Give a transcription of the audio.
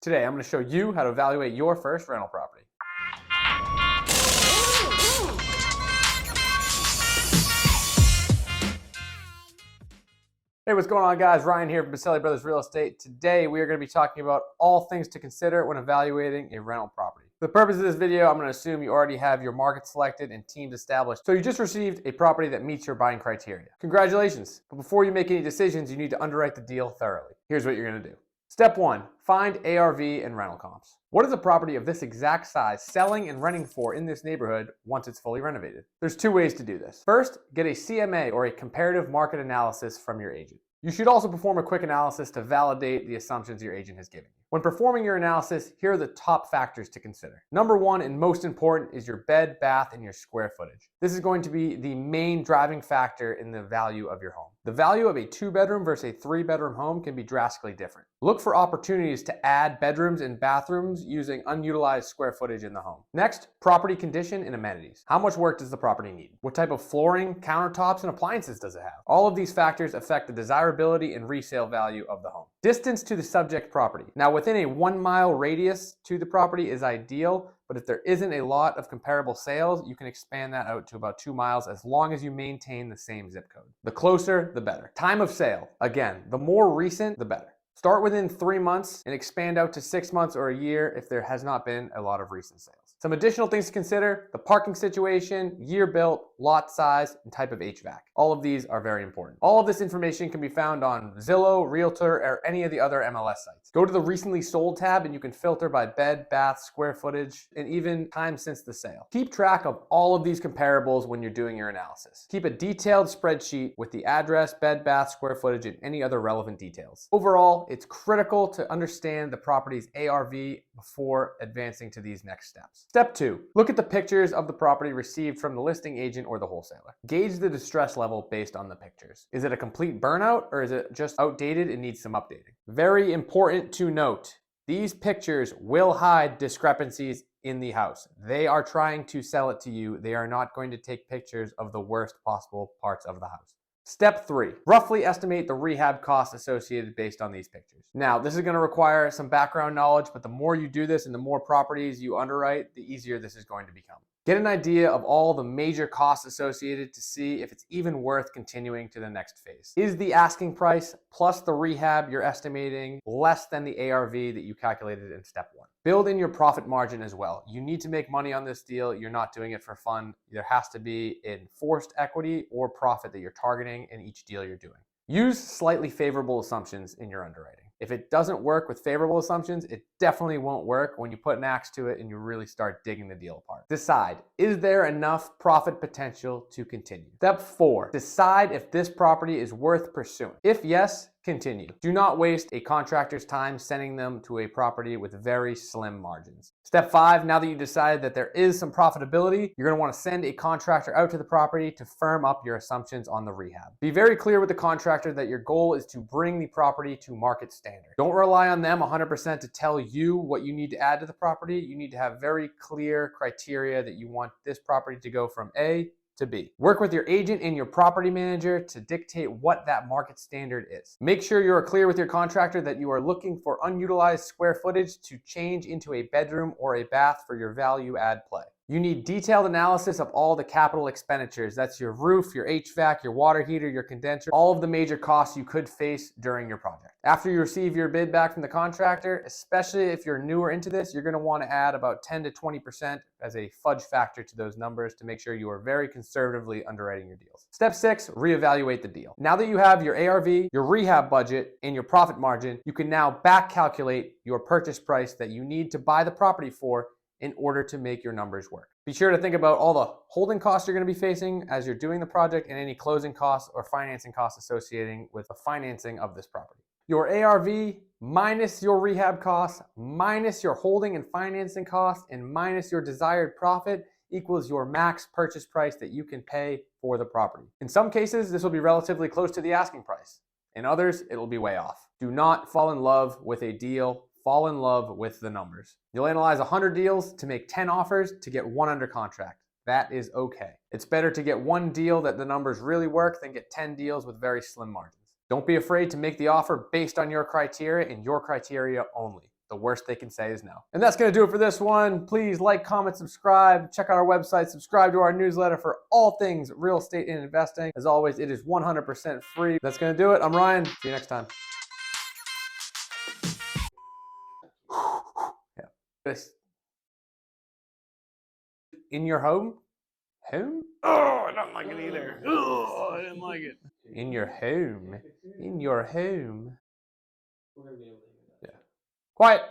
Today, I'm going to show you how to evaluate your first rental property. Hey, what's going on, guys? Ryan here from Boselli Brothers Real Estate. Today, we are going to be talking about all things to consider when evaluating a rental property. For the purpose of this video, I'm going to assume you already have your market selected and teams established. So you just received a property that meets your buying criteria. Congratulations. But before you make any decisions, you need to underwrite the deal thoroughly. Here's what you're going to do. Step 1, find ARV and rental comps. What is a property of this exact size selling and renting for in this neighborhood once it's fully renovated? There's two ways to do this. First, get a CMA or a comparative market analysis from your agent. You should also perform a quick analysis to validate the assumptions your agent has given you. When performing your analysis, here are the top factors to consider. Number 1 and most important is your bed, bath, and your square footage. This is going to be the main driving factor in the value of your home. The value of a 2-bedroom versus a 3-bedroom home can be drastically different. Look for opportunities to add bedrooms and bathrooms using unutilized square footage in the home. Next, property condition and amenities. How much work does the property need? What type of flooring, countertops, and appliances does it have? All of these factors affect the desirability and resale value of the home. Distance to the subject property. Now, within a 1-mile radius to the property is ideal, but if there isn't a lot of comparable sales, you can expand that out to about 2 miles as long as you maintain the same zip code. The closer, the better. Time of sale. Again, the more recent, the better. Start within 3 months and expand out to 6 months or a year if there has not been a lot of recent sales. Some additional things to consider: the parking situation, year built, lot size, and type of HVAC. All of these are very important. All of this information can be found on Zillow, Realtor, or any of the other MLS sites. Go to the recently sold tab and you can filter by bed, bath, square footage, and even time since the sale. Keep track of all of these comparables when you're doing your analysis. Keep a detailed spreadsheet with the address, bed, bath, square footage, and any other relevant details. Overall, it's critical to understand the property's ARV before advancing to these next steps. Step 2, look at the pictures of the property received from the listing agent or the wholesaler. Gauge the distress level based on the pictures. Is it a complete burnout or is it just outdated and needs some updating? Very important to note, these pictures will hide discrepancies in the house. They are trying to sell it to you. They are not going to take pictures of the worst possible parts of the house. Step 3, roughly estimate the rehab costs associated based on these pictures. Now, this is going to require some background knowledge, but the more you do this and the more properties you underwrite, the easier this is going to become. Get an idea of all the major costs associated to see if it's even worth continuing to the next phase. Is the asking price plus the rehab you're estimating less than the ARV that you calculated in step 1? Build in your profit margin as well. You need to make money on this deal. You're not doing it for fun. There has to be enforced equity or profit that you're targeting in each deal you're doing. Use slightly favorable assumptions in your underwriting. If it doesn't work with favorable assumptions, it definitely won't work when you put an axe to it and you really start digging the deal apart. Decide, is there enough profit potential to continue? Step 4, decide if this property is worth pursuing. If yes, continue. Do not waste a contractor's time sending them to a property with very slim margins. Step 5, now that you decided that there is some profitability, you're going to want to send a contractor out to the property to firm up your assumptions on the rehab. Be very clear with the contractor that your goal is to bring the property to market standard. Don't rely on them 100% to tell you what you need to add to the property. You need to have very clear criteria that you want this property to go from A to B. Work with your agent and your property manager to dictate what that market standard is. Make sure you are clear with your contractor that you are looking for unutilized square footage to change into a bedroom or a bath for your value add play. You need detailed analysis of all the capital expenditures. That's your roof, your HVAC, your water heater, your condenser, all of the major costs you could face during your project. After you receive your bid back from the contractor, especially if you're newer into this, you're going to want to add about 10 to 20% as a fudge factor to those numbers to make sure you are very conservatively underwriting your deals. Step 6, reevaluate the deal. Now that you have your ARV, your rehab budget, and your profit margin, you can now back calculate your purchase price that you need to buy the property for in order to make your numbers work. Be sure to think about all the holding costs you're going to be facing as you're doing the project and any closing costs or financing costs associated with the financing of this property. Your ARV minus your rehab costs, minus your holding and financing costs, and minus your desired profit equals your max purchase price that you can pay for the property. In some cases, this will be relatively close to the asking price. In others, it'll be way off. Do not fall in love with a deal. Fall in love with the numbers. You'll analyze 100 deals to make 10 offers to get 1 under contract. That is okay. It's better to get 1 deal that the numbers really work than get 10 deals with very slim margins. Don't be afraid to make the offer based on your criteria and your criteria only. The the worst they can say is no. And that's going to do it for this one. Please like, comment, subscribe. Check out our website. Subscribe to our newsletter for all things real estate and investing. As always, it is 100% free. That's going to do it. I'm Ryan. See you next time. Yeah. In your home? Home? Oh, I don't like it either. Oh, I didn't like it. In your home. In your home. Yeah. Quiet.